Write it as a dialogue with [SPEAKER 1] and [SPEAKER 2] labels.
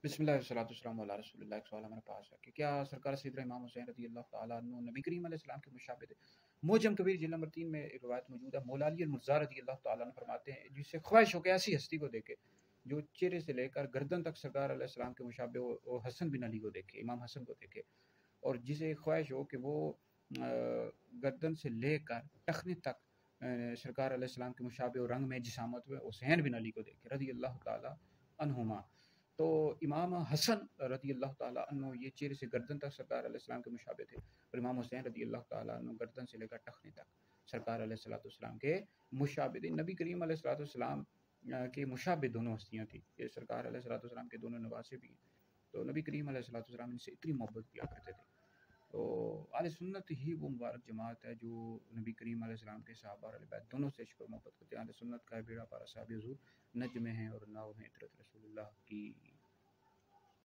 [SPEAKER 1] बिस्मिल्लाह वस्सलातु वस्सलामु अला रसूलिल्लाह। एक सवाल हमारे पास है कि क्या सरकार सैयदना इमाम हुसैन रज़ी अल्लाह तआला अन्हु नबी करीम अलैहि सलाम के मुशाबिह थे। मुअज्जम कबीर जिल्द नंबर 3 में एक रिवायत मौजूद है। मौला अली अल-मुर्तज़ा रज़ी अल्लाह तआला अन्हु फरमाते हैं, जिससे ख्वाहिश हो कि ऐसी हस्ती को देखे जो चेहरे से लेकर गर्दन तक सरकार अलैहि सलाम के मुशाबिह हो, वो हसन बिन अली को देखे, इमाम हसन को देखे। और जिसे ख्वाहिश हो कि वो गर्दन से लेकर टखने तक सरकार अलैहि सलाम के मुशाबिह और रंग में जिसामत में हुसैन बिन अली को देखे रज़ी अल्लाह तआला अन्हुमा। तो इमाम हसन रदी अल्लाह ताला अन्हु ये चेहरे से गर्दन तक सरकार अलैहिस्सलाम के मुशाबे थे, और इमाम हुसैन रदी अल्लाह ताला अन्हु गर्दन से लेकर टखने तक सरकार अलैहिस्सलाम के मुशाबे थे। नबी करीम अलैहिस्सलाम के मुशाबे दोनों हस्तियाँ थी। ये सरकार अलैहिस्सलाम के दोनों नवासे भी हैं। तो नबी करीम अलैहिस्सलाम इनसे इतनी मोहब्बत किया करते थे। तो अहले सुन्नत ही वो मुबारक जमात है जो नबी करीम अलैहिस्सलाम के सहाबा और अहले बैत दोनों से इश्क और मोहब्बत करते हैं। अहले सुन्नत का बेड़ा पारा साहब हुज़ूर नज में है और नाव में इतरत रसूलुल्लाह की।